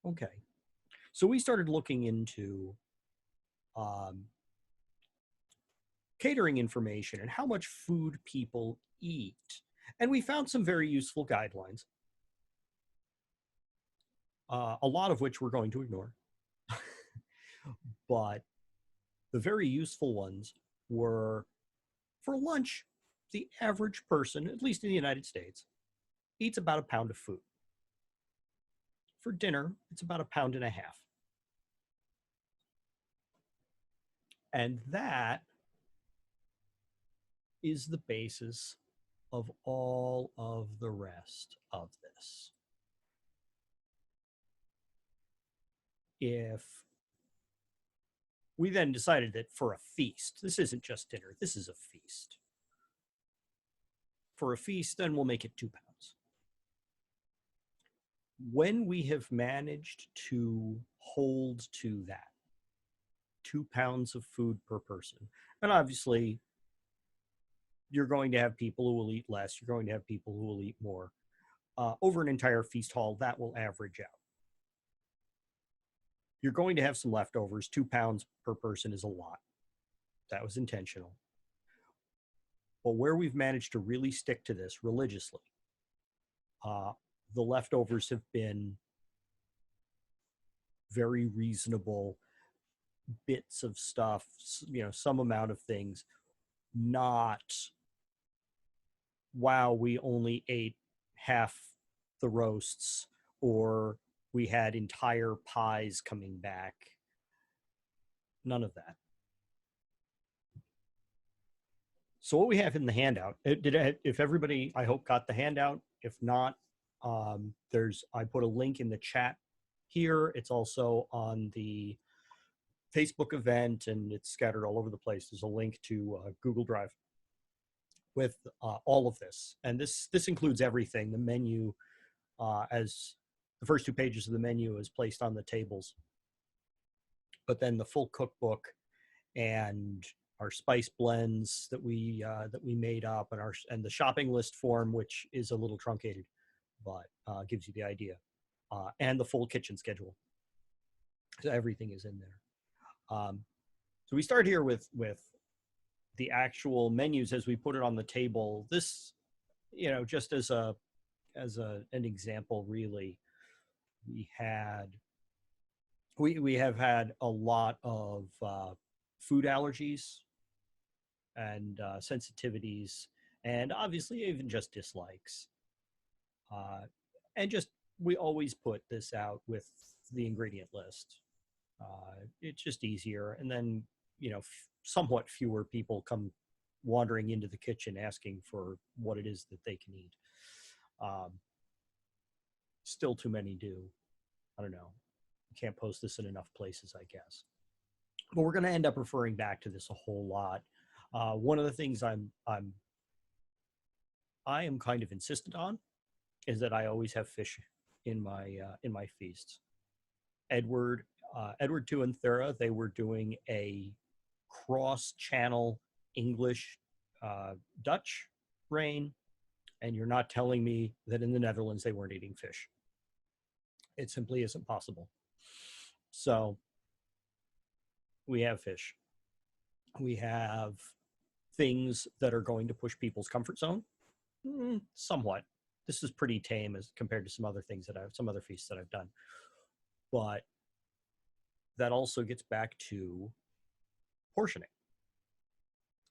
Okay. So we started looking into um, catering information and how much food people eat. And we found some very useful guidelines, a lot of which we're going to ignore. But the very useful ones were for lunch, the average person, at least in the United States, eats about a pound of food. For dinner, it's about a pound and a half. And that is the basis of all of the rest of this. If we then decided that for a feast, this isn't just dinner, this is a feast. For a feast, then we'll make it 2 pounds. When we have managed to hold to that, 2 pounds of food per person, and obviously you're going to have people who will eat less, you're going to have people who will eat more. Over an entire feast hall, that will average out. You're going to have some leftovers. 2 pounds per person is a lot. That was intentional. But where we've managed to really stick to this religiously, the leftovers have been very reasonable bits of stuff, some amount of things, not, wow, we only ate half the roasts, or we had entire pies coming back. None of that. So what we have in the handout, if everybody, I hope, got the handout. If not, I put a link in the chat here. It's also on the Facebook event, and it's scattered all over the place. There's a link to Google Drive with all of this. And this includes everything. The menu, as the first 2 pages of the menu is placed on the tables. But then the full cookbook and our spice blends that we made up, and the shopping list form, which is a little truncated, but gives you the idea, and the full kitchen schedule. So everything is in there. So we start here with the actual menus as we put it on the table. This, just as an example, really, we have had a lot of food allergies and sensitivities, and obviously even just dislikes. And just, we always put this out with the ingredient list. It's just easier. And then, somewhat fewer people come wandering into the kitchen asking for what it is that they can eat. Still too many do. I don't know. You can't post this in enough places, I guess. But we're going to end up referring back to this a whole lot. One of the things I am kind of insistent on is that I always have fish in my feasts. Edward II and Thera, they were doing a cross-channel English Dutch reign, and you're not telling me that in the Netherlands they weren't eating fish. It simply isn't possible. So we have fish. We have things that are going to push people's comfort zone. Somewhat. This is pretty tame as compared to some other feasts that I've done. But that also gets back to portioning.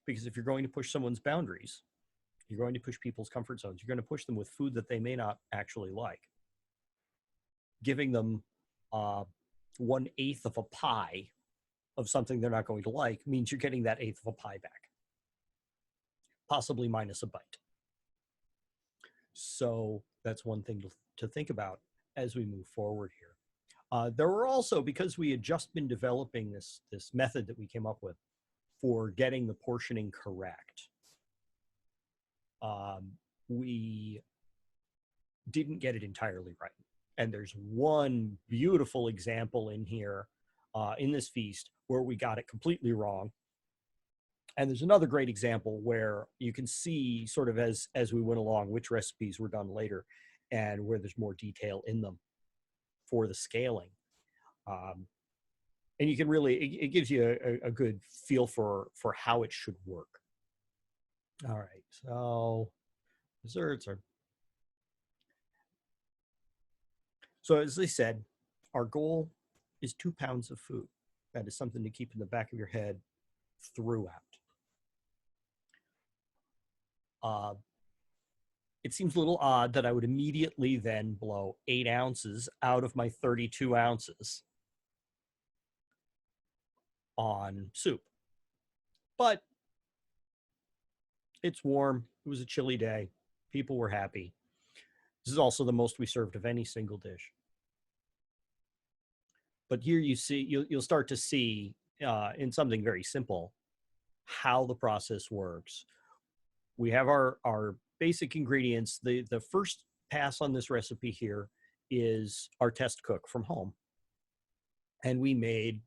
Because if you're going to push someone's boundaries, you're going to push people's comfort zones. You're going to push them with food that they may not actually like. Giving them 1/8 of a pie of something they're not going to like means you're getting that 1/8 of a pie back, possibly minus a bite. So that's one thing to think about as we move forward here. There were also, because we had just been developing this method that we came up with for getting the portioning correct, we didn't get it entirely right. And there's one beautiful example in here, in this feast, where we got it completely wrong. And there's another great example where you can see sort of as we went along which recipes were done later and where there's more detail in them. for the scaling. Um, and you can really, it gives you a good feel for how it should work. All right, so desserts are, so as they said, our goal is 2 pounds of food. That is something to keep in the back of your head throughout. Uh, it seems a little odd that I would immediately then blow 8 ounces out of my 32 ounces on soup. But it's warm. It was a chilly day. People were happy. This is also the most we served of any single dish. But here you see, you'll start to see in something very simple how the process works. We have our basic ingredients. The first pass on this recipe here is our test cook from home. And we made,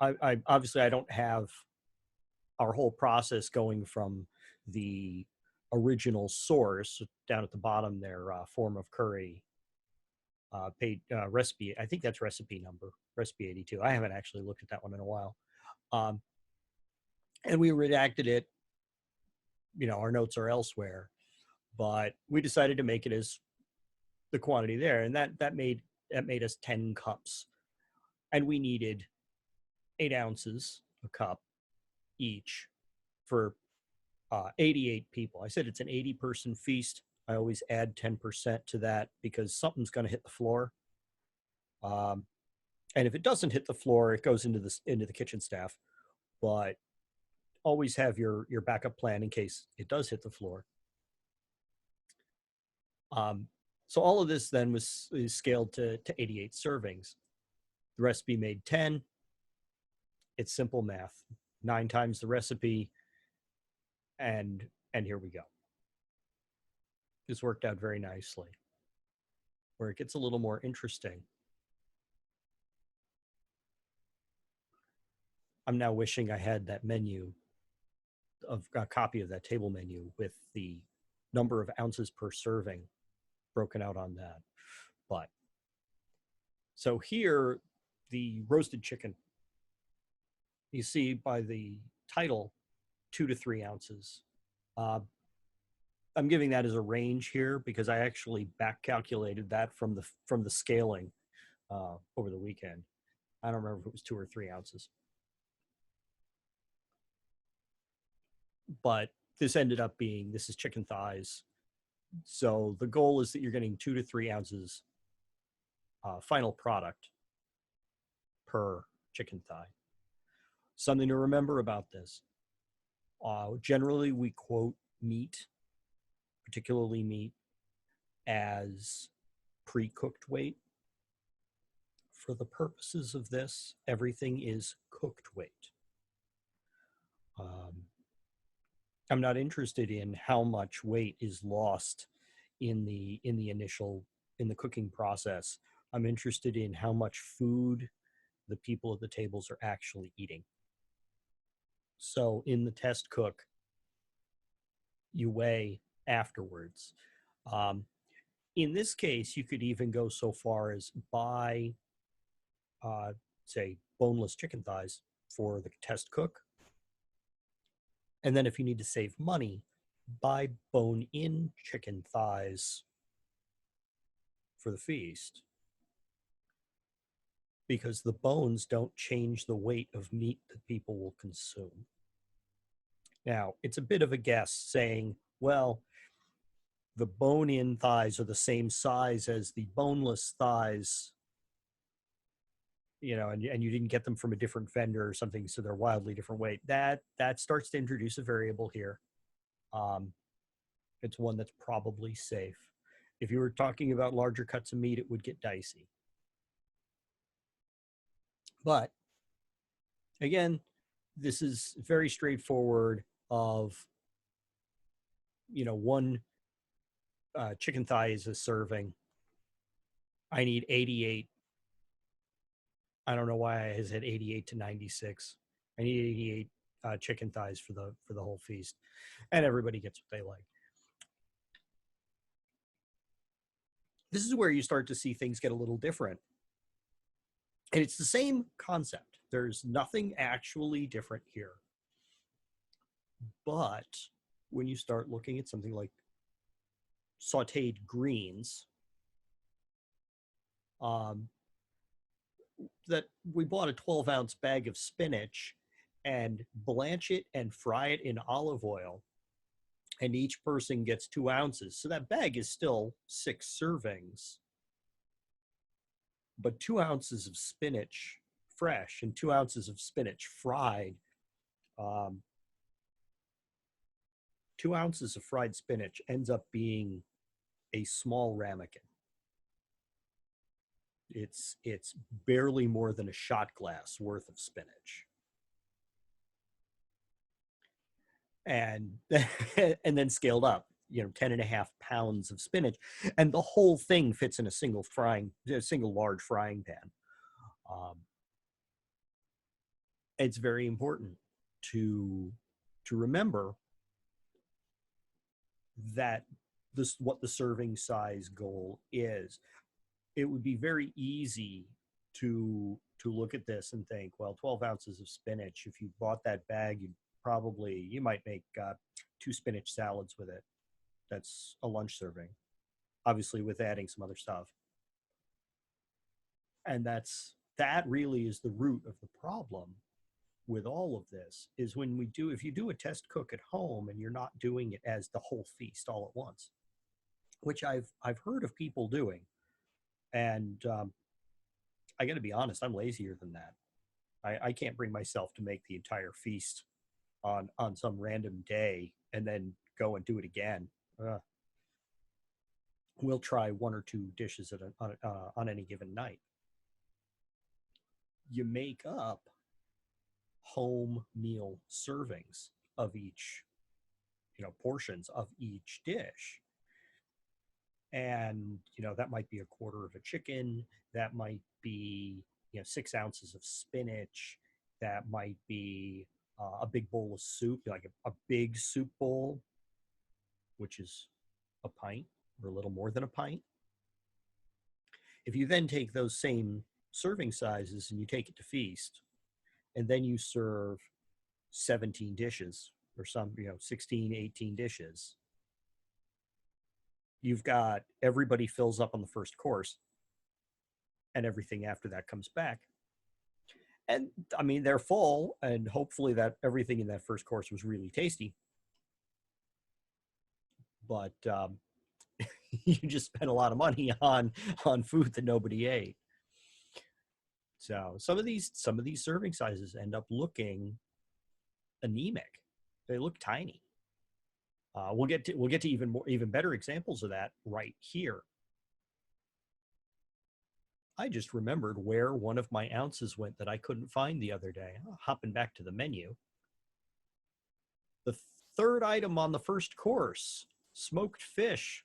I obviously I don't have our whole process going from the original source down at the bottom there, form of curry, recipe. I think that's recipe 82. I haven't actually looked at that one in a while. Um, and we redacted it. Our notes are elsewhere, but we decided to make it as the quantity there, and that made us 10 cups, and we needed 8 ounces a cup each for 88 people. I said it's an 80-person feast. I always add 10% to that because something's going to hit the floor. Um, and if it doesn't hit the floor, it goes into the kitchen staff. But always have your backup plan in case it does hit the floor. So all of this then is scaled to 88 servings. The recipe made 10. It's simple math. 9 times the recipe, and here we go. This worked out very nicely. Where it gets a little more interesting, I'm now wishing I had that menu, of a copy of that table menu with the number of ounces per serving broken out on that. But so here, the roasted chicken, you see by the title, 2 to 3 ounces. I'm giving that as a range here because I actually back calculated that from the scaling over the weekend. I don't remember if it was 2 or 3 ounces. But this ended up being, this is chicken thighs. So the goal is that you're getting 2 to 3 ounces final product per chicken thigh. Something to remember about this. Generally, we quote meat, particularly meat, as pre-cooked weight. For the purposes of this, everything is cooked weight. I'm not interested in how much weight is lost in the cooking process. I'm interested in how much food the people at the tables are actually eating. So in the test cook, you weigh afterwards. In this case, you could even go so far as buy, say, boneless chicken thighs for the test cook. And then if you need to save money, buy bone-in chicken thighs for the feast. Because the bones don't change the weight of meat that people will consume. Now, it's a bit of a guess saying, well, the bone-in thighs are the same size as the boneless thighs, and you didn't get them from a different vendor or something, so they're wildly different weight. That starts to introduce a variable here. It's one that's probably safe. If you were talking about larger cuts of meat, it would get dicey. But again, this is very straightforward of, one chicken thigh is a serving. I need 88. I don't know why I said 88 to 96. I need 88 chicken thighs for the whole feast, and everybody gets what they like. This is where you start to see things get a little different. And it's the same concept. There's nothing actually different here. But when you start looking at something like sauteed greens, that we bought a 12-ounce bag of spinach and blanch it and fry it in olive oil, and each person gets 2 ounces. So that bag is still 6 servings. But 2 ounces of spinach fresh and 2 ounces of spinach fried, 2 ounces of fried spinach ends up being a small ramekin. It's barely more than a shot glass worth of spinach. And and then scaled up, 10.5 pounds of spinach, and the whole thing fits in a single large frying pan. It's very important to remember that what the serving size goal is. It would be very easy to look at this and think, well, 12 ounces of spinach, if you bought that bag, you might make 2 spinach salads with it. That's a lunch serving, obviously with adding some other stuff. And that really is the root of the problem with all of this, is if you do a test cook at home and you're not doing it as the whole feast all at once, which I've heard of people doing. And I got to be honest, I'm lazier than that. I can't bring myself to make the entire feast on some random day and then go and do it again. We'll try 1 or 2 dishes on any given night. You make up home meal servings of each, portions of each dish. And, that might be a quarter of a chicken. That might be, 6 ounces of spinach. That might be a big bowl of soup, like a big soup bowl, which is a pint or a little more than a pint. If you then take those same serving sizes and you take it to feast, and then you serve 17 dishes or 16, 18 dishes, you've got everybody fills up on the first course, and everything after that comes back. And I mean, they're full, and hopefully that everything in that first course was really tasty. But you just spent a lot of money on food that nobody ate. So some of these serving sizes end up looking anemic. They look tiny. We'll get to even better examples of that right here. I just remembered where one of my ounces went that I couldn't find the other day. Hopping back to the menu. The third item on the first course, smoked fish,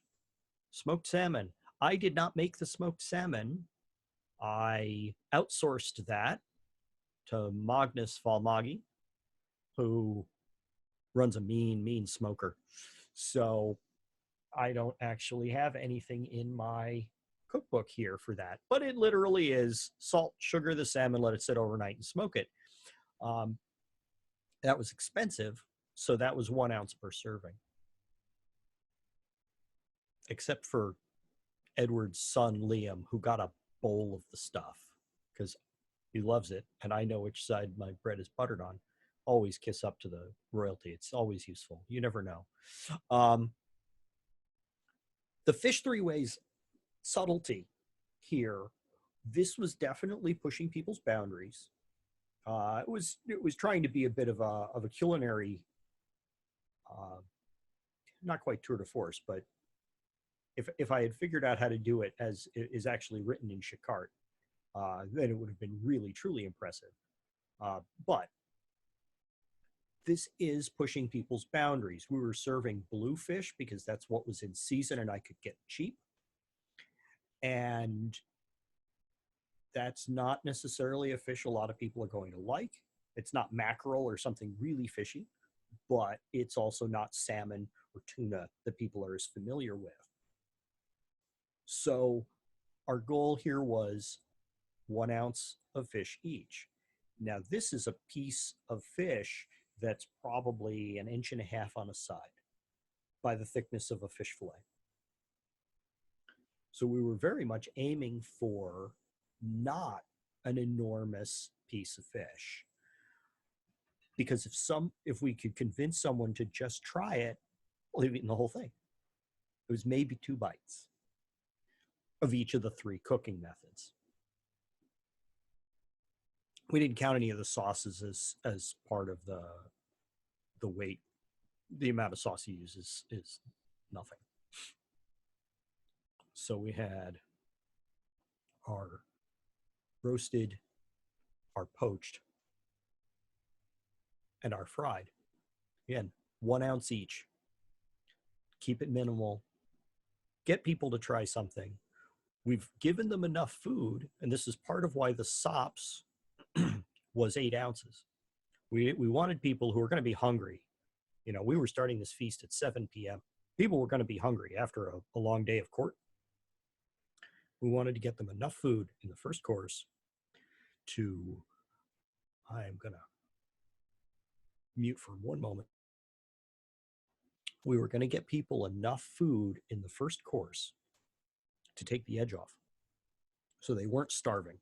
smoked salmon. I did not make the smoked salmon. I outsourced that to Magnus Falmagi, who runs a mean smoker. So I don't actually have anything in my cookbook here for that, but it literally is salt, sugar the salmon, let it sit overnight, and smoke it. That was expensive, so that was 1 ounce per serving. Except for Edward's son Liam, who got a bowl of the stuff because he loves it, and I know which side my bread is buttered on. Always kiss up to the royalty. It's always useful. You never know. The fish three ways subtlety here. This was definitely pushing people's boundaries. It was trying to be a bit of a culinary, not quite tour de force, but if I had figured out how to do it as it is actually written in Shikart, then it would have been really, truly impressive. But this is pushing people's boundaries. We were serving bluefish because that's what was in season and I could get cheap. And that's not necessarily a fish a lot of people are going to like. It's not mackerel or something really fishy, but it's also not salmon or tuna that people are as familiar with. So our goal here was 1 ounce of fish each. Now, this is a piece of fish that's probably 1.5 inches on a side by the thickness of a fish fillet. So we were very much aiming for not an enormous piece of fish. Because if we could convince someone to just try it, well, they've eaten the whole thing. It was maybe 2 bites of each of the 3 cooking methods. We didn't count any of the sauces as part of the weight. The amount of sauce you use is nothing. So we had our roasted, our poached, and our fried. Again, 1 ounce each. Keep it minimal. Get people to try something. We've given them enough food, and this is part of why the sops was 8 ounces. We wanted people who were going to be hungry. You know, we were starting this feast at 7 p.m. People were going to be hungry after a long day of court. We wanted to get them enough food in the first course to, I'm going to mute for one moment. We were going to get people enough food in the first course to take the edge off. So they weren't starving.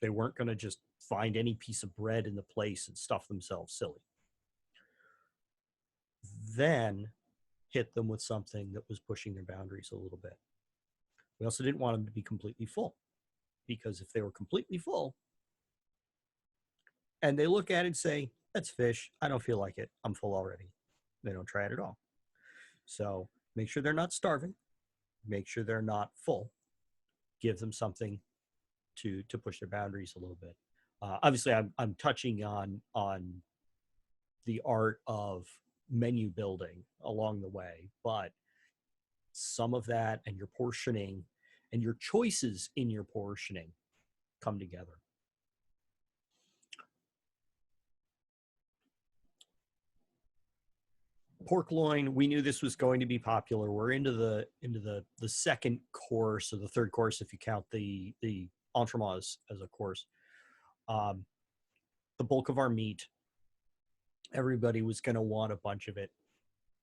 They weren't going to just find any piece of bread in the place and stuff themselves silly. Then hit them with something that was pushing their boundaries a little bit. We also didn't want them to be completely full, because if they were completely full and they look at it and say, that's fish, I don't feel like it, I'm full already, they don't try it at all. So make sure they're not starving, make sure they're not full, give them something to push their boundaries a little bit. Obviously, I'm touching on the art of menu building along the way, but some of that and your portioning and your choices in your portioning come together. Pork loin, we knew this was going to be popular. We're into the second course, or the third course if you count the entremets as a course. The bulk of our meat, everybody was going to want a bunch of it.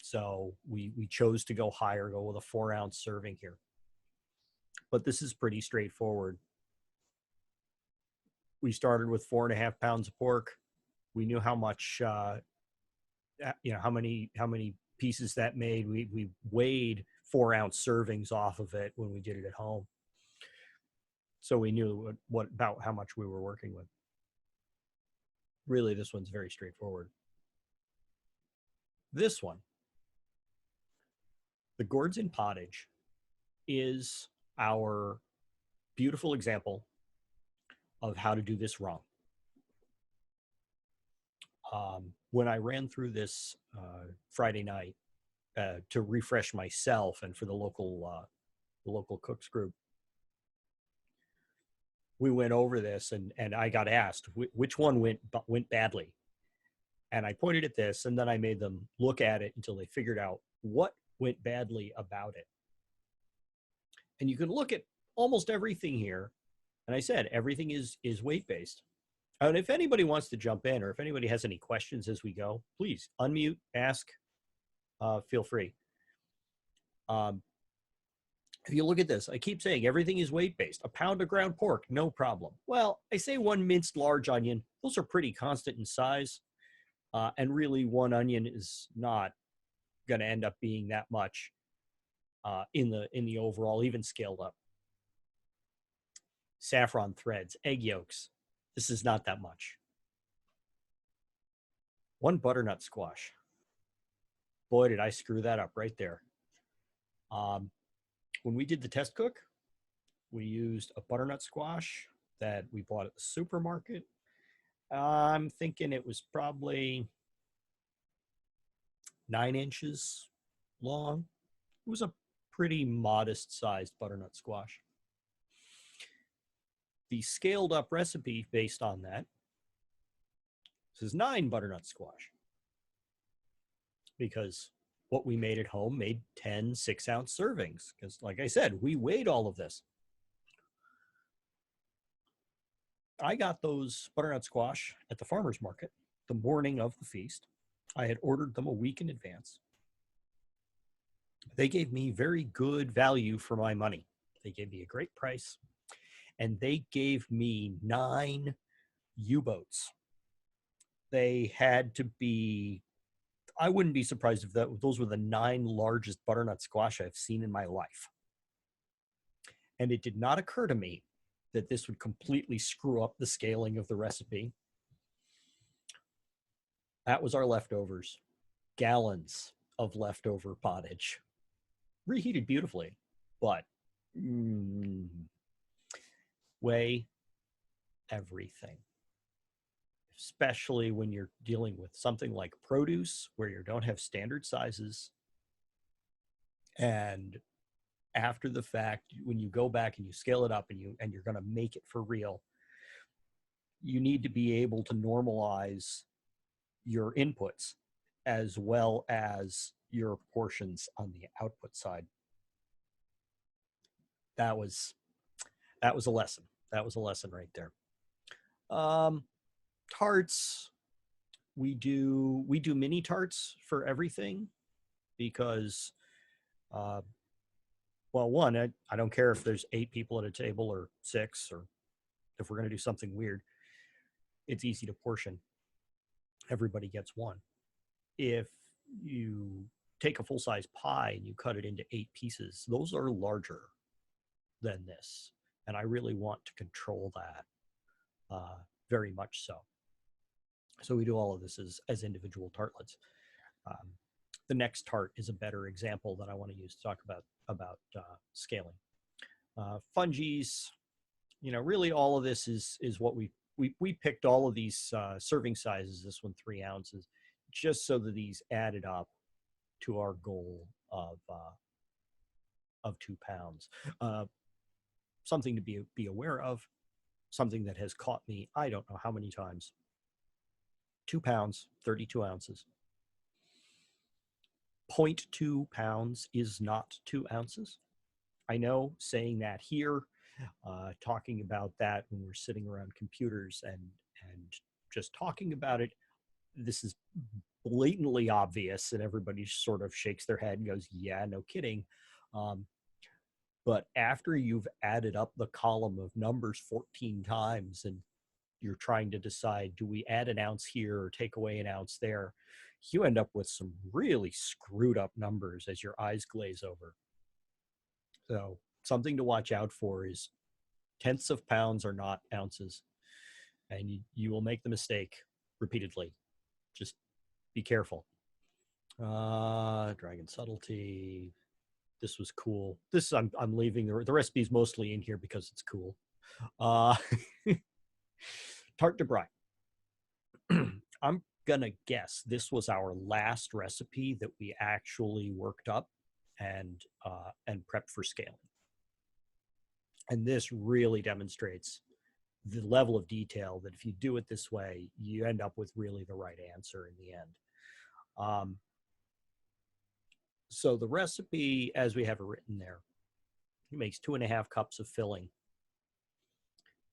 So we chose to go higher, go with a 4-ounce serving here. But this is pretty straightforward. We started with 4.5 pounds of pork. We knew how much, how many pieces that made. We weighed 4-ounce servings off of it when we did it at home. So we knew about how much we were working with. Really, this one's very straightforward. This one, the Gourds Pottage, is our beautiful example of how to do this wrong. When I ran through this Friday night to refresh myself and for the local cooks group, we went over this, and I got asked which one went badly. And I pointed at this, and then I made them look at it until they figured out what went badly about it. And you can look at almost everything here. And I said, everything is weight-based. And if anybody wants to jump in, or if anybody has any questions as we go, please unmute, ask, feel free. If you look at this, I keep saying everything is weight-based. A pound of ground pork, no problem. Well, I say 1 minced large onion. Those are pretty constant in size. And really, 1 onion is not going to end up being that much in the overall, even scaled up. Saffron threads, egg yolks. This is not that much. 1 butternut squash. Boy, did I screw that up right there. When we did the test cook, we used a butternut squash that we bought at the supermarket. I'm thinking it was probably 9 inches long. It was a pretty modest sized butternut squash. The scaled up recipe based on that says 9 butternut squash, because what we made at home made 10 6-ounce servings because, like I said, we weighed all of this. I got those butternut squash at the farmer's market the morning of the feast. I had ordered them a week in advance. They gave me very good value for my money. They gave me a great price, and they gave me 9 U-boats. They had to be, I wouldn't be surprised if those were the 9 largest butternut squash I've seen in my life. And it did not occur to me that this would completely screw up the scaling of the recipe. That was our leftovers. Gallons of leftover pottage. Reheated beautifully, but weigh everything. Especially when you're dealing with something like produce where you don't have standard sizes. And after the fact, when you go back and you scale it up and you're going to make it for real, you need to be able to normalize your inputs as well as your portions on the output side. That was a lesson. That was a lesson right there. Tarts, we do mini tarts for everything because well, one, I don't care if there's 8 people at a table or 6, or if we're going to do something weird, it's easy to portion. Everybody gets one. If you take a full-size pie and you cut it into 8 pieces, those are larger than this. And I really want to control that very much so. So we do all of this as individual tartlets. The next tart is a better example that I want to use to talk about scaling. Fungies, really all of this is what we picked all of these serving sizes, this one 3 ounces, just so that these added up to our goal of 2 pounds. Something to be aware of, something that has caught me, I don't know how many times. 2 pounds, 32 ounces. 0.2 pounds is not 2 ounces. I know saying that here, talking about that when we're sitting around computers and just talking about it, this is blatantly obvious, and everybody sort of shakes their head and goes, yeah, no kidding. But after you've added up the column of numbers 14 times and you're trying to decide, do we add an ounce here or take away an ounce there, you end up with some really screwed up numbers as your eyes glaze over. So something to watch out for is tenths of pounds are not ounces, and you will make the mistake repeatedly. Just be careful. Dragon Subtlety. This was cool. This I'm leaving the recipe's mostly in here because it's cool. Tart de Bry. I'm gonna guess this was our last recipe that we actually worked up and prepped for scaling. And this really demonstrates the level of detail that if you do it this way, you end up with really the right answer in the end. So the recipe, as we have it written there, it makes 2.5 cups of filling.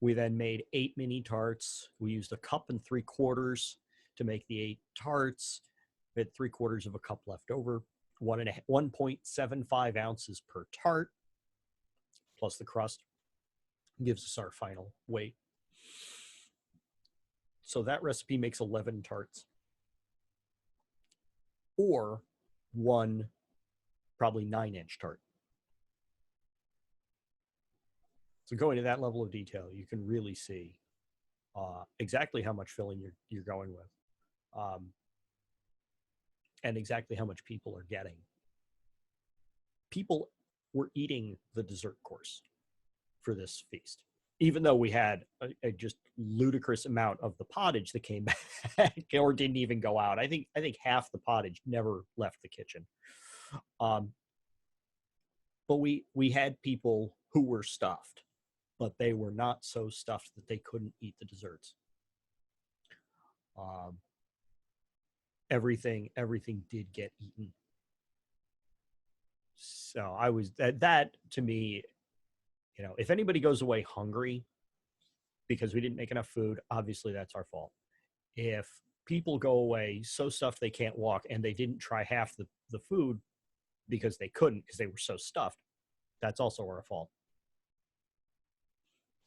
We then made 8 mini tarts. We used 1.75 cups to make the 8 tarts. We had 3/4 of a cup left over. 1.75 ounces per tart, plus the crust, gives us our final weight. So that recipe makes 11 tarts, or one probably 9-inch tart. So going to that level of detail, you can really see exactly how much filling you're going with, and exactly how much people are getting. People were eating the dessert course for this feast, even though we had a just ludicrous amount of the pottage that came back or didn't even go out. I think half the pottage never left the kitchen. But we had people who were stuffed, but they were not so stuffed that they couldn't eat the desserts. Everything did get eaten. So I was that to me, if anybody goes away hungry because we didn't make enough food, obviously that's our fault. If people go away so stuffed they can't walk and they didn't try half the food because they couldn't because they were so stuffed, that's also our fault.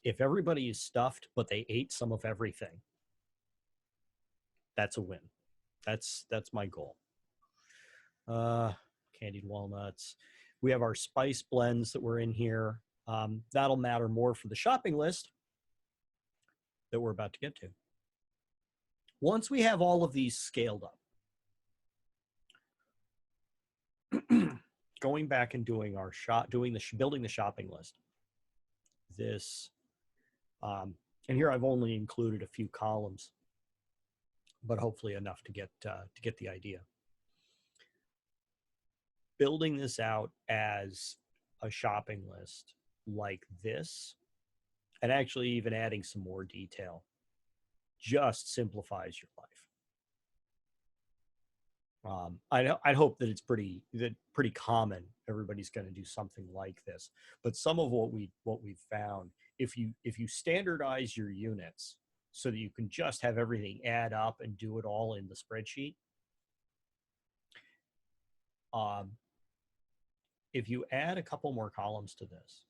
If everybody is stuffed but they ate some of everything, that's a win. That's my goal. Uh, Candied walnuts. We have our spice blends that were in here. That'll matter more for the shopping list that we're about to get to. Once we have all of these scaled up, going back and doing our building the shopping list. This, and here I've only included a few columns, but hopefully enough to get the idea. Building this out as a shopping list like this, and actually even adding some more detail, just simplifies your life. I'd hope that it's pretty common. Everybody's going to do something like this. But some of what we've found, if you standardize your units so that you can just have everything add up and do it all in the spreadsheet, if you add a couple more columns to this,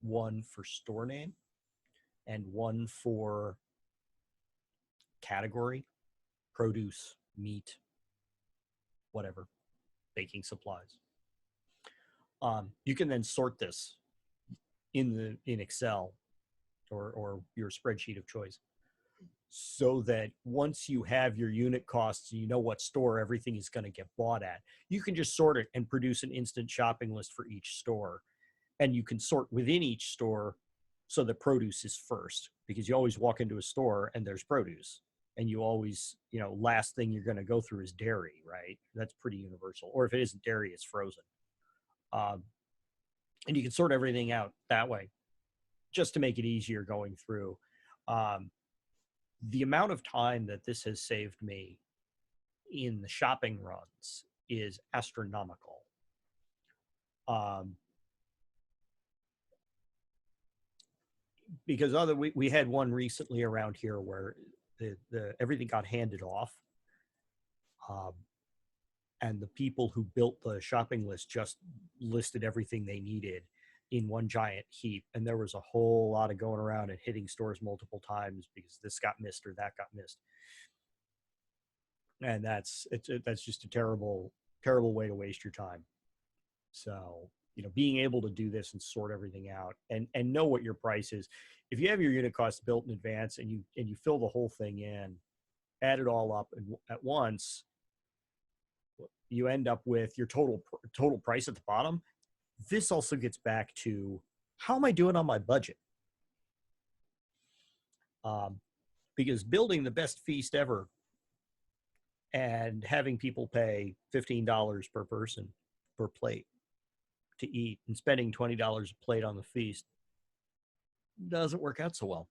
one for store name and one for category, produce, meat, whatever, baking supplies. You can then sort this in Excel or your spreadsheet of choice, so that once you have your unit costs, you know what store everything is going to get bought at. You can just sort it and produce an instant shopping list for each store, and you can sort within each store so the produce is first, because you always walk into a store and there's produce. And you always, last thing you're going to go through is dairy, right? That's pretty universal. Or if it isn't dairy, it's frozen. And you can sort everything out that way, just to make it easier going through. The amount of time that this has saved me in the shopping runs is astronomical. Because we had one recently around here where the everything got handed off, and the people who built the shopping list just listed everything they needed in one giant heap, and there was a whole lot of going around and hitting stores multiple times because this got missed or that got missed, and that's just a terrible way to waste your time. So being able to do this and sort everything out and know what your price is. If you have your unit costs built in advance and you fill the whole thing in, add it all up at once, you end up with your total price at the bottom. This also gets back to, how am I doing on my budget? Because building the best feast ever and having people pay $15 per person per plate to eat and spending $20 a plate on the feast doesn't work out so well.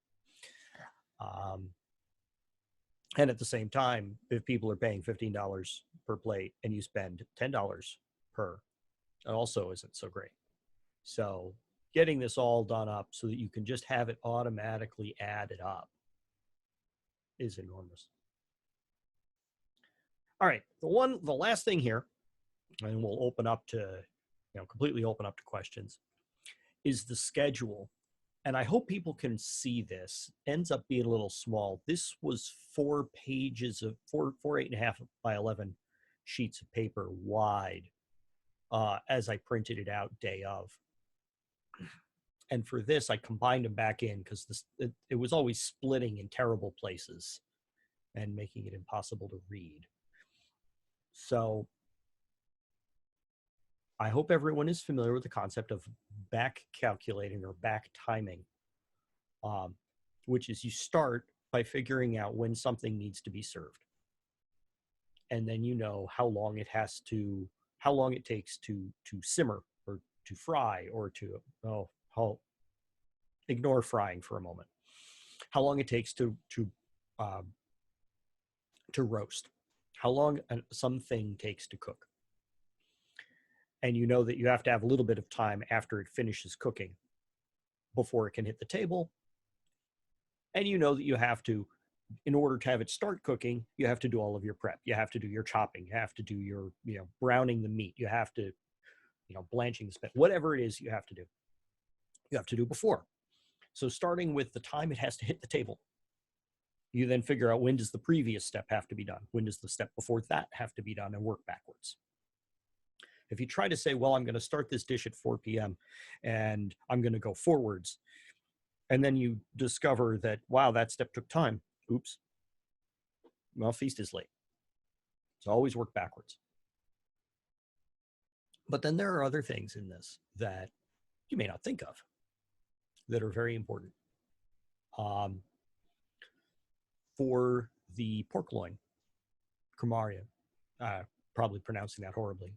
And at the same time, if people are paying $15 per plate and you spend $10 per, it also isn't so great. So getting this all done up so that you can just have it automatically added up is enormous. All right, the last thing here, and we'll open up to, completely open up to questions, is the schedule. And I hope people can see this. Ends up being a little small. This was 4 pages of 8.5 by 11 sheets of paper wide, as I printed it out day of. And for this, I combined them back in because it was always splitting in terrible places and making it impossible to read. So I hope everyone is familiar with the concept of back calculating or back timing, which is you start by figuring out when something needs to be served. And then how long it takes to simmer or to fry or to, ignore frying for a moment. How long it takes to roast. How long something takes to cook. and you know that you have to have a little bit of time after it finishes cooking before it can hit the table. And you know that you have to, in order to have it start cooking, you have to do all of your prep. You have to do your chopping. You have to do your, browning the meat. You have to, blanching the spit, whatever it is you have to do. You have to do before. So starting with the time it has to hit the table, you then figure out when does the previous step have to be done? When does the step before that have to be done, and work backwards. If you try to say, well, I'm going to start this dish at 4 p.m. and I'm going to go forwards, and then you discover that, wow, that step took time. Oops. Well, feast is late. So always work backwards. But then there are other things in this that you may not think of that are very important. For the pork loin, cremaria, probably pronouncing that horribly.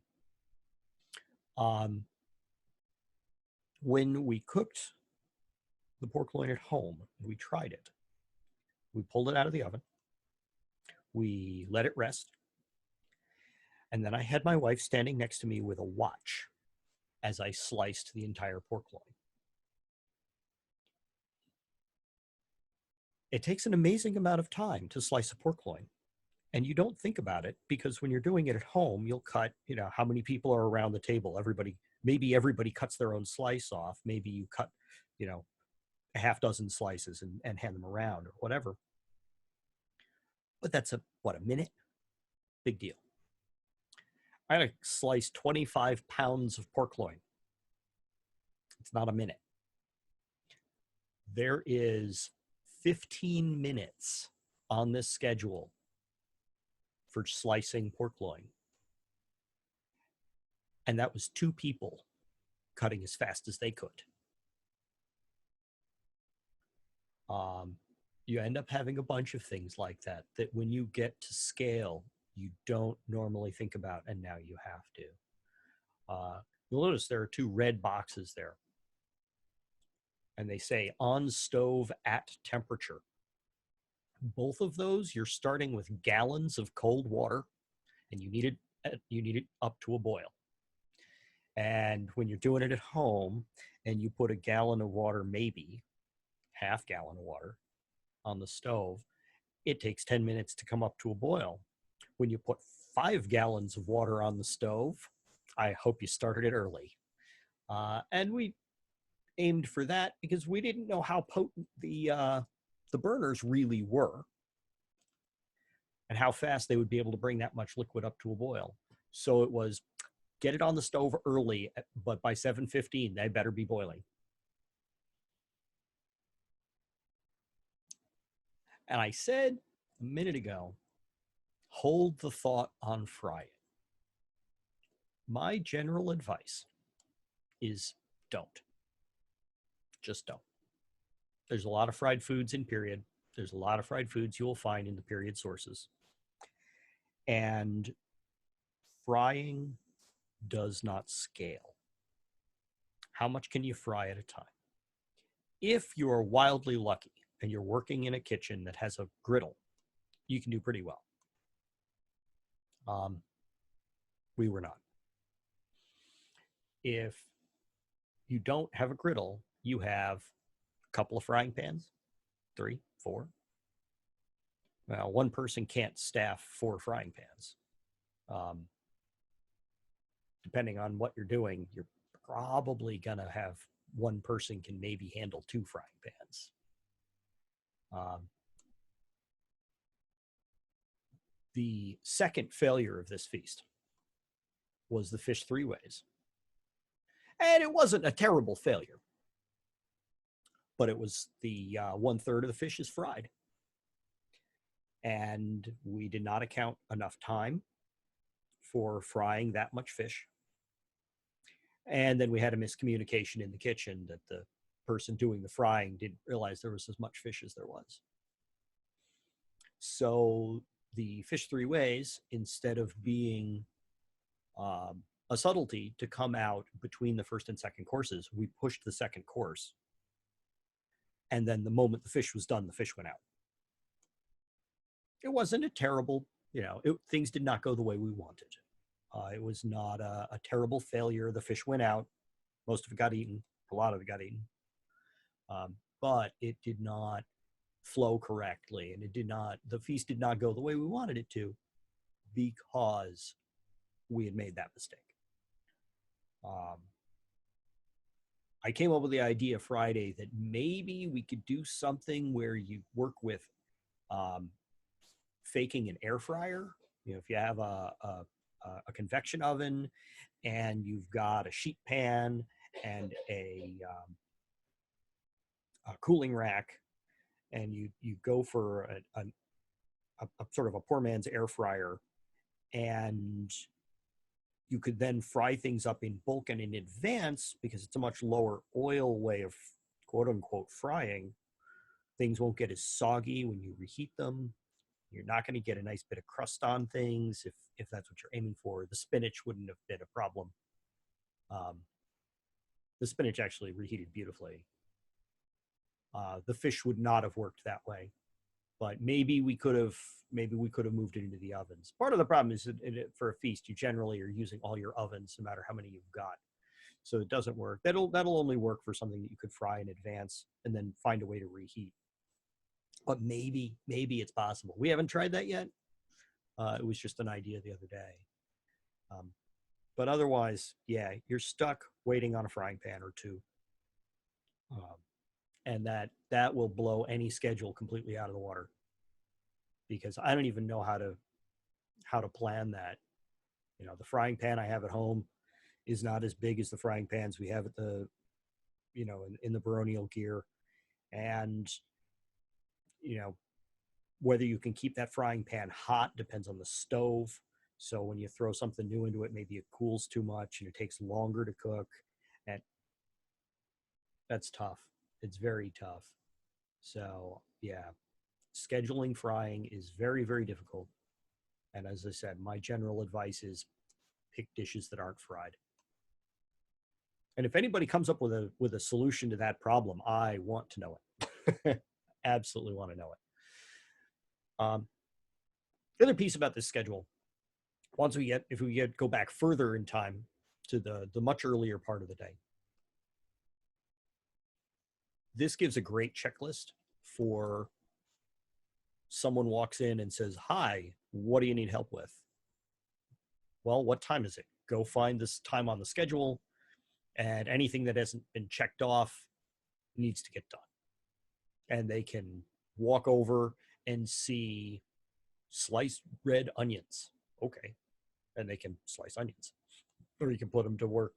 When we cooked the pork loin at home, we tried it. We pulled it out of the oven. We let it rest. And then I had my wife standing next to me with a watch as I sliced the entire pork loin. It takes an amazing amount of time to slice a pork loin. And you don't think about it because when you're doing it at home, you'll cut, how many people are around the table. Maybe everybody cuts their own slice off. Maybe you cut, a half dozen slices and hand them around or whatever. But that's a minute? Big deal. I had to slice 25 pounds of pork loin. It's not a minute. There is 15 minutes on this schedule for slicing pork loin. And that was 2 people cutting as fast as they could. You end up having a bunch of things like that when you get to scale, you don't normally think about, and now you have to. You'll notice there are 2 red boxes there. And they say on stove at temperature. Both of those, you're starting with gallons of cold water, and you need it up to a boil. And when you're doing it at home and you put a gallon of water, maybe half gallon of water on the stove, it takes 10 minutes to come up to a boil. When you put 5 gallons of water on the stove, I hope you started it early. And we aimed for that because we didn't know how potent the burners really were and how fast they would be able to bring that much liquid up to a boil. So it was get it on the stove early, but by 7:15, they better be boiling. And I said a minute ago, hold the thought on frying. My general advice is don't. Just don't. There's a lot of fried foods in period. There's a lot of fried foods you will find in the period sources. And frying does not scale. How much can you fry at a time? If you are wildly lucky and you're working in a kitchen that has a griddle, you can do pretty well. We were not. If you don't have a griddle, you have a couple of frying pans, 3, 4. Well, one person can't staff 4 frying pans. Depending on what you're doing, you're probably going to have one person can maybe handle 2 frying pans. The second failure of this feast was the fish 3 ways. And it wasn't a terrible failure, but it was the 1/3 of the fish is fried. And we did not account enough time for frying that much fish. And then we had a miscommunication in the kitchen that the person doing the frying didn't realize there was as much fish as there was. So the fish 3 ways, instead of being a subtlety to come out between the first and second courses, we pushed the second course. And then the moment the fish was done, the fish went out. It wasn't a terrible, things did not go the way we wanted. It was not a terrible failure. The fish went out. Most of it got eaten. A lot of it got eaten. But it did not flow correctly, and the feast did not go the way we wanted it to because we had made that mistake. I came up with the idea Friday that maybe we could do something where you work with faking an air fryer. If you have a convection oven and you've got a sheet pan and a cooling rack, and you go for a sort of a poor man's air fryer, and you could then fry things up in bulk and in advance because it's a much lower oil way of quote unquote frying. Things won't get as soggy when you reheat them. You're not going to get a nice bit of crust on things if that's what you're aiming for. The spinach wouldn't have been a problem. The spinach actually reheated beautifully. The fish would not have worked that way, but maybe we could have moved it into the ovens. Part of the problem is that for a feast, you generally are using all your ovens, no matter how many you've got. So it doesn't work. That'll only work for something that you could fry in advance and then find a way to reheat. But maybe it's possible. We haven't tried that yet. It was just an idea the other day. But otherwise, yeah, you're stuck waiting on a frying pan or two. And that will blow any schedule completely out of the water, because I don't even know how to plan that. The frying pan I have at home is not as big as the frying pans we have at the, in the baronial gear. And, whether you can keep that frying pan hot depends on the stove. So when you throw something new into it, maybe it cools too much and it takes longer to cook. And that's tough. It's very tough. So yeah, scheduling frying is very, very difficult. And as I said, my general advice is pick dishes that aren't fried. And if anybody comes up with a solution to that problem, I want to know it. Absolutely want to know it. The other piece about this schedule, if we go back further in time to the much earlier part of the day, this gives a great checklist for someone walks in and says, "Hi, what do you need help with?" Well, what time is it? Go find this time on the schedule, and anything that hasn't been checked off needs to get done. And they can walk over and see sliced red onions. Okay. And they can slice onions. Or you can put them to work,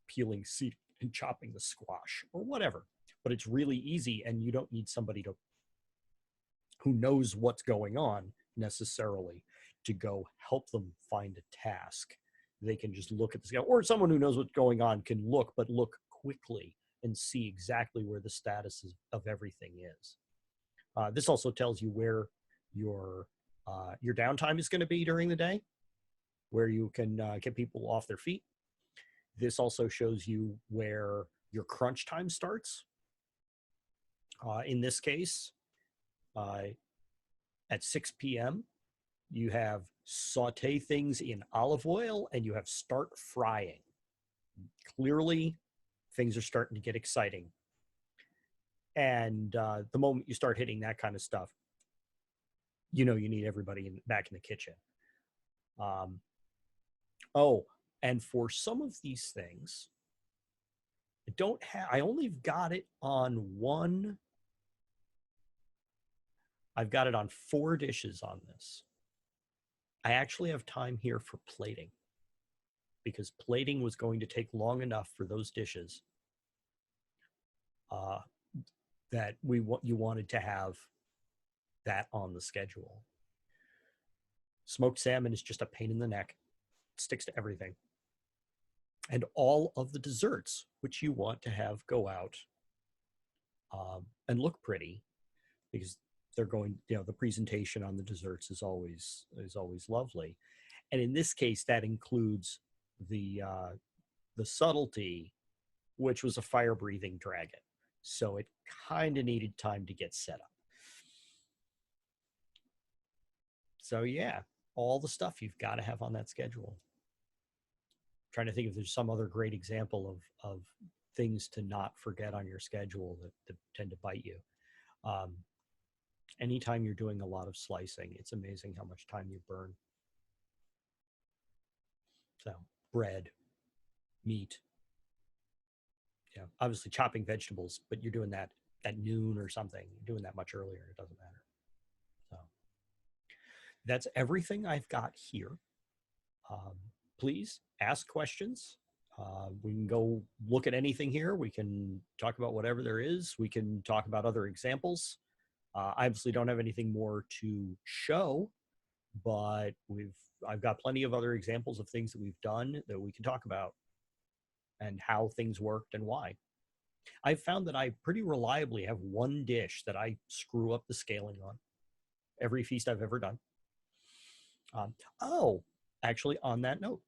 peeling seed and chopping the squash or whatever. But it's really easy, and you don't need somebody who knows what's going on necessarily to go help them find a task. They can just look at the schedule, or someone who knows what's going on can look quickly and see exactly where the status of everything is. This also tells you where your downtime is going to be during the day, where you can get people off their feet. This also shows you where your crunch time starts. In this case, at 6 p.m., you have saute things in olive oil and you have start frying. Clearly, things are starting to get exciting. And the moment you start hitting that kind of stuff, you need everybody back in the kitchen. And for some of these things, I only got it on one. I've got it on 4 dishes on this. I actually have time here for plating, because plating was going to take long enough for those dishes that you wanted to have that on the schedule. Smoked salmon is just a pain in the neck. It sticks to everything. And all of the desserts, which you want to have go out and look pretty, because they're going, the presentation on the desserts is always lovely. And in this case, that includes the subtlety, which was a fire-breathing dragon. So it kind of needed time to get set up. So yeah, all the stuff you've got to have on that schedule. Trying to think if there's some other great example of things to not forget on your schedule that tend to bite you. Anytime you're doing a lot of slicing, it's amazing how much time you burn. So bread, meat, yeah, obviously chopping vegetables, but you're doing that at noon or something. You're doing that much earlier. It doesn't matter. So that's everything I've got here. Please ask questions. We can go look at anything here. We can talk about whatever there is. We can talk about other examples. I obviously don't have anything more to show, but I've got plenty of other examples of things that we've done that we can talk about and how things worked and why. I've found that I pretty reliably have one dish that I screw up the scaling on every feast I've ever done. Actually, on that note,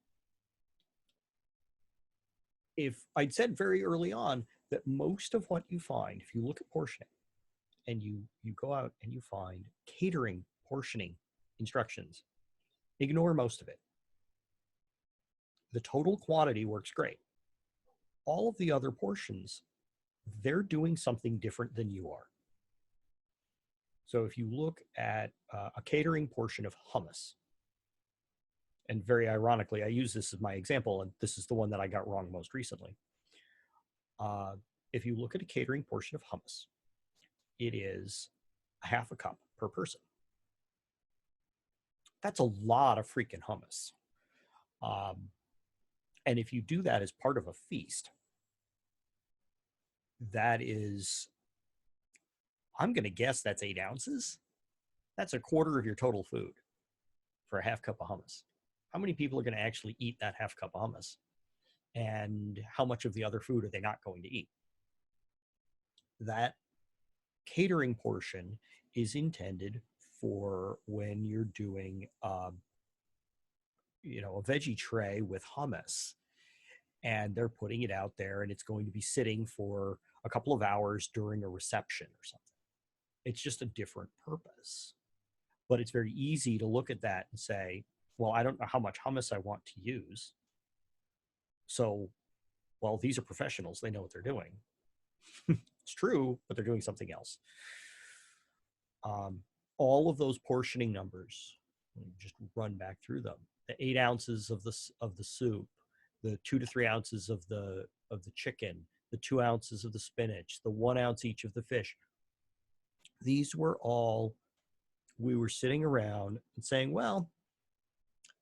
if I'd said very early on that most of what you find, if you look at portioning and you go out and you find catering portioning instructions, ignore most of it. The total quantity works great. All of the other portions, they're doing something different than you are. So if you look at a catering portion of hummus, and very ironically, I use this as my example, and this is the one that I got wrong most recently. If you look at a catering portion of hummus, it is a half a cup per person. That's a lot of freaking hummus. And if you do that as part of a feast, that is, I'm going to guess that's 8 ounces. That's a quarter of your total food for a half cup of hummus. How many people are going to actually eat that half cup of hummus? And how much of the other food are they not going to eat? That catering portion is intended for when you're doing, a veggie tray with hummus, and they're putting it out there, and it's going to be sitting for a couple of hours during a reception or something. It's just a different purpose. But it's very easy to look at that and say, well, I don't know how much hummus I want to use. So, well, these are professionals. They know what they're doing. It's true, but they're doing something else. All of those portioning numbers, just run back through them. The 8 ounces of the soup, the 2 to 3 ounces of the chicken, the 2 ounces of the spinach, the 1 ounce each of the fish. These were all, we were sitting around and saying, well,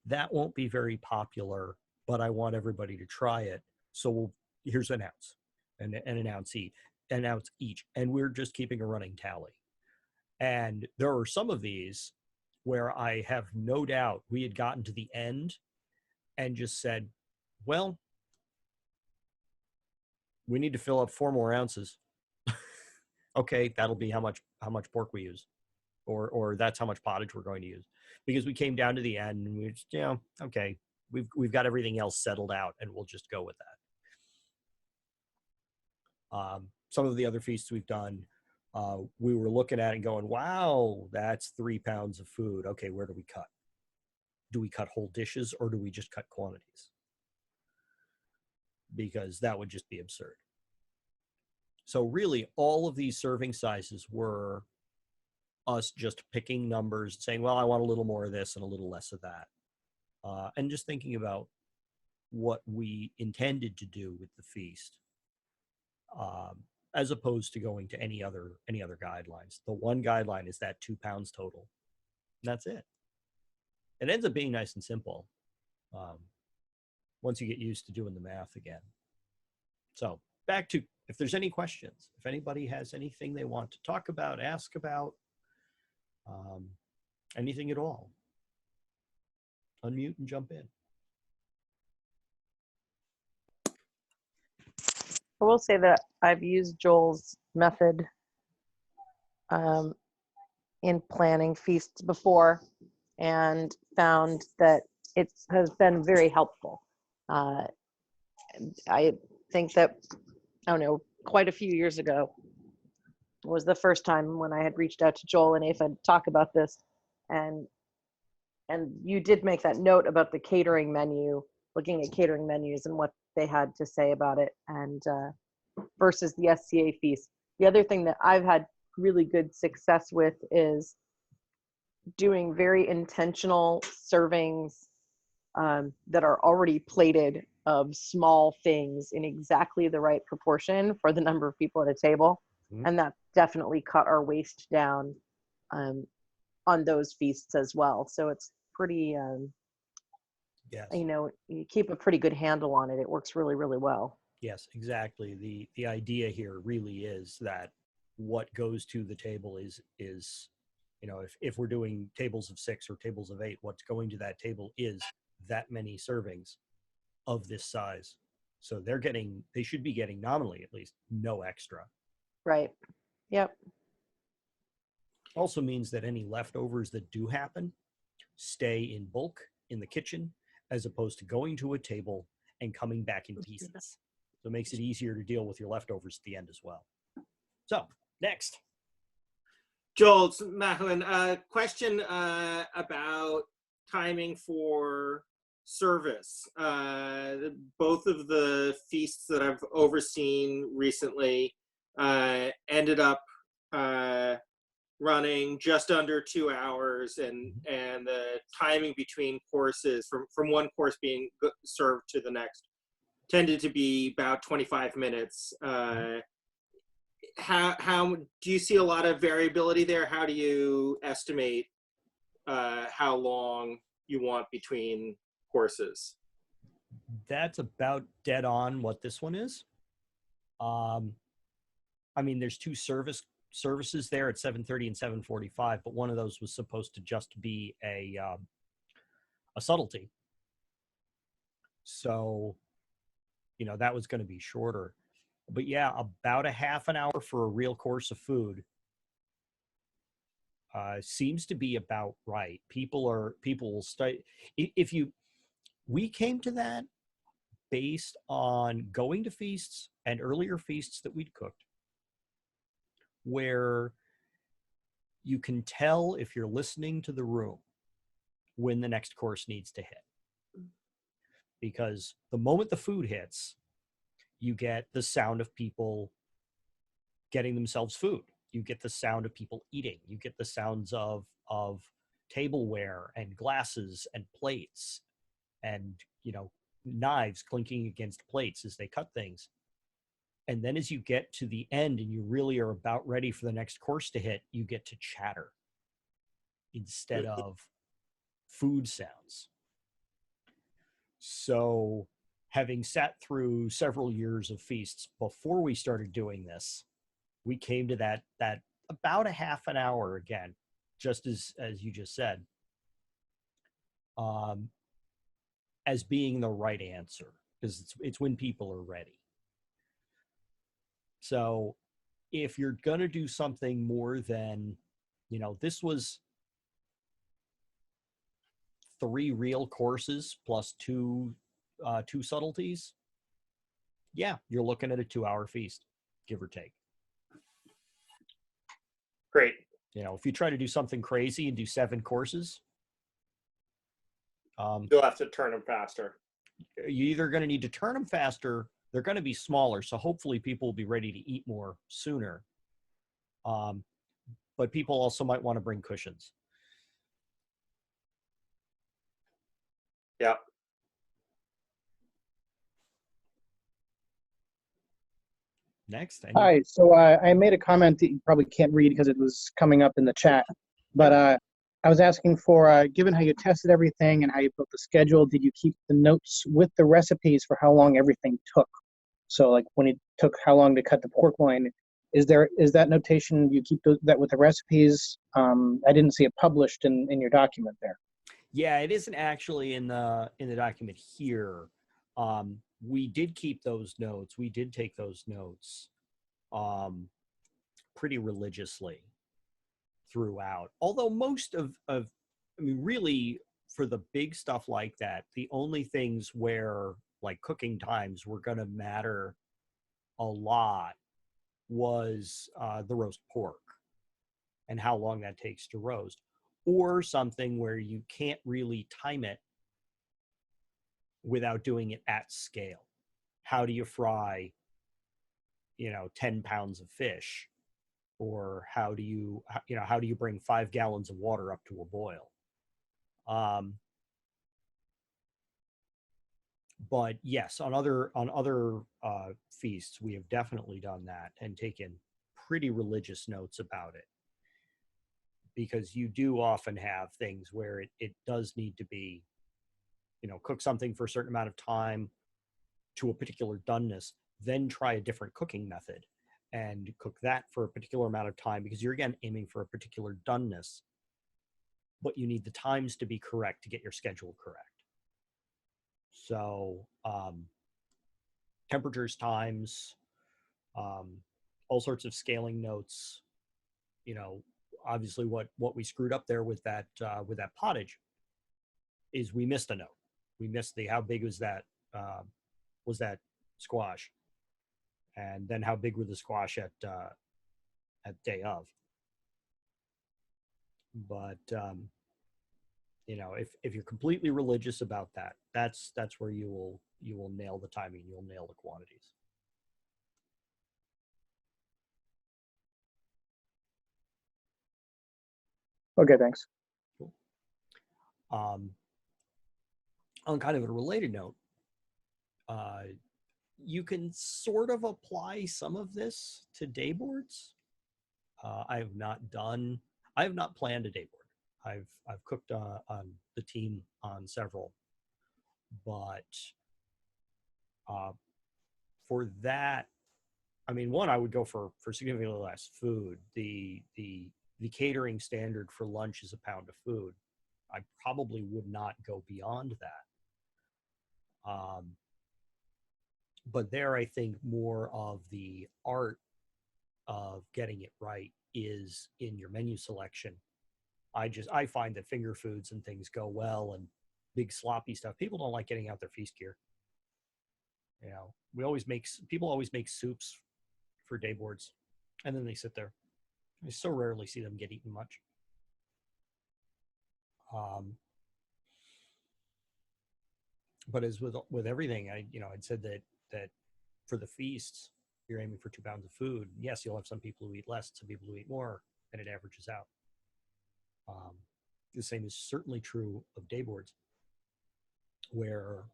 that won't be very popular, but I want everybody to try it. So here's an ounce and an ounce each. And we're just keeping a running tally. And there are some of these where I have no doubt we had gotten to the end and just said, well, we need to fill up 4 more ounces. Okay, that'll be how much pork we use. Or that's how much pottage we're going to use. Because we came down to the end and we just, okay, we've got everything else settled out and we'll just go with that. Some of the other feasts we've done, we were looking at it and going, wow, that's 3 pounds of food. Okay, where do we cut? Do we cut whole dishes or do we just cut quantities? Because that would just be absurd. So really, all of these serving sizes were us just picking numbers, saying, well, I want a little more of this and a little less of that. And just thinking about what we intended to do with the feast, as opposed to going to any other guidelines. The one guideline is that 2 pounds total. And that's it. It ends up being nice and simple once you get used to doing the math again. So back to, if there's any questions, if anybody has anything they want to talk about, ask about, anything at all, unmute and jump in. I will say that I've used Joel's method in planning feasts before and found that it has been very helpful. I think that, I don't know, quite a few years ago was the first time when I had reached out to Joel and Afa to talk about this. And And you did make that note about the catering menu, looking at catering menus and what they had to say about it, and versus the SCA feast. The other thing that I've had really good success with is doing very intentional servings that are already plated of small things in exactly the right proportion for the number of people at a table. Mhm. And that definitely cut our waste down on those feasts as well. So it's pretty, Yes. you keep a pretty good handle on it. It works really, really well. Yes, exactly. The idea here really is that what goes to the table is if we're doing tables of 6 or tables of 8, what's going to that table is that many servings of this size. So they should be getting, nominally at least, no extra. Right. Yep. Also means that any leftovers that do happen stay in bulk in the kitchen, as opposed to going to a table and coming back in pieces. So it makes it easier to deal with your leftovers at the end as well. So, next. Joel, it's Madeline, question about timing for service. Both of the feasts that I've overseen recently ended up running just under 2 hours, and the timing between courses from one course being served to the next tended to be about 25 minutes. How do you see a lot of variability there? How do you estimate how long you want between courses? That's about dead on what this one is. I mean, there's two services there at 7:30 and 7:45, but one of those was supposed to just be a subtlety. So, that was going to be shorter. But yeah, about a half an hour for a real course of food seems to be about right. People will stay. We came to that based on going to feasts and earlier feasts that we'd cooked, where you can tell if you're listening to the room when the next course needs to hit. Because the moment the food hits, you get the sound of people getting themselves food. You get the sound of people eating. You get the sounds of tableware and glasses and plates and, knives clinking against plates as they cut things. And then as you get to the end and you really are about ready for the next course to hit, you get to chatter instead of food sounds. So, having sat through several years of feasts before we started doing this, we came to that about a half an hour, again, just as you just said, as being the right answer, because it's when people are ready. So if you're going to do something more than, this was 3 real courses plus two subtleties, yeah, you're looking at a 2-hour feast, give or take. Great. If you try to do something crazy and do 7 courses, you'll have to turn them faster. You're either going to need to turn them faster, they're going to be smaller, so hopefully people will be ready to eat more sooner. But people also might want to bring cushions. Yeah. Next. Hi. So I made a comment that you probably can't read because it was coming up in the chat. But I was asking for, given how you tested everything and how you built the schedule, did you keep the notes with the recipes for how long everything took? So like when it took how long to cut the pork loin, is that notation, you keep that with the recipes? I didn't see it published in your document there. Yeah, it isn't actually in the document here. We did keep those notes. We did take those notes pretty religiously throughout. Although most of really for the big stuff like that, the only things where like cooking times were going to matter a lot was the roast pork and how long that takes to roast. or something where you can't really time it without doing it at scale. How do you fry, 10 pounds of fish? Or how do you bring 5 gallons of water up to a boil? But yes, on other feasts, we have definitely done that and taken pretty religious notes about it, because you do often have things where it does need to be, cook something for a certain amount of time to a particular doneness, then try a different cooking method and cook that for a particular amount of time, because you're again aiming for a particular doneness, but you need the times to be correct to get your schedule correct. So temperatures, times, all sorts of scaling notes. Obviously what we screwed up there with that pottage is we missed a note. We missed how big was that squash, and then how big were the squash at day of. But if you're completely religious about that, that's where you will nail the timing, you'll nail the quantities. Okay, thanks. Cool. On kind of a related note, you can sort of apply some of this to day boards. I have not planned a day board. I've cooked on the team on several, but for that, I mean, one, I would go for significantly less food. The catering standard for lunch is a pound of food. I probably would not go beyond that. But there, I think more of the art of getting it right is in your menu selection. I find that finger foods and things go well, and big sloppy stuff. People don't like getting out their feast gear. People always make soups for day boards, and then they sit there. I so rarely see them get eaten much. But as with everything, I'd said that for the feasts, you're aiming for 2 pounds of food. Yes, you'll have some people who eat less, some people who eat more, and it averages out. The same is certainly true of day boards, where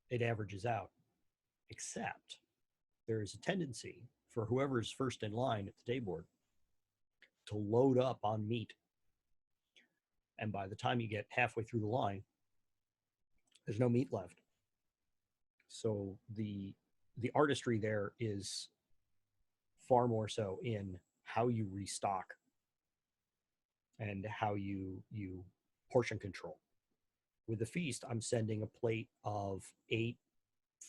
it averages out, except there is a tendency for whoever's first in line at the day board to load up on meat. And by the time you get halfway through the line, there's no meat left. So the artistry there is far more so in how you restock and how you portion control. With the feast, I'm sending a plate of 8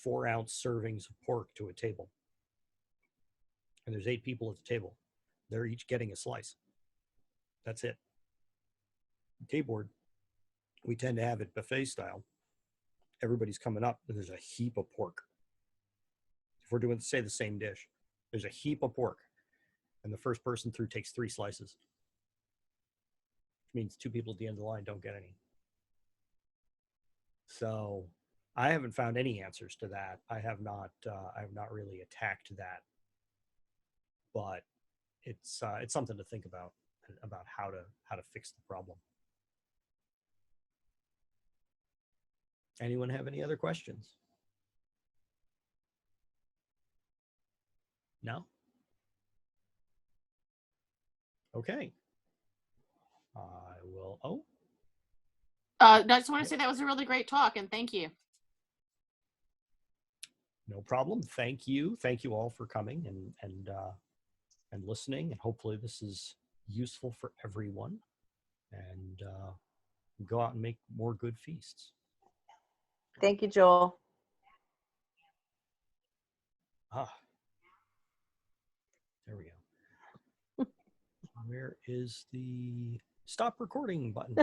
4-ounce servings of pork to a table. And there's 8 people at the table. They're each getting a slice. That's it. Day board, we tend to have it buffet style. Everybody's coming up, and there's a heap of pork. If we're doing, say, the same dish, there's a heap of pork, and the first person through takes 3 slices. Which means 2 people at the end of the line don't get any. So I haven't found any answers to that. I have not really attacked that, but it's something to think about how to fix the problem. Anyone have any other questions? No? Okay. I will. Oh. I just want to say that was a really great talk, and thank you. No problem. Thank you all for coming and listening, and hopefully this is useful for everyone, and go out and make more good feasts. Thank you, Joel. There we go. Where is the stop recording button?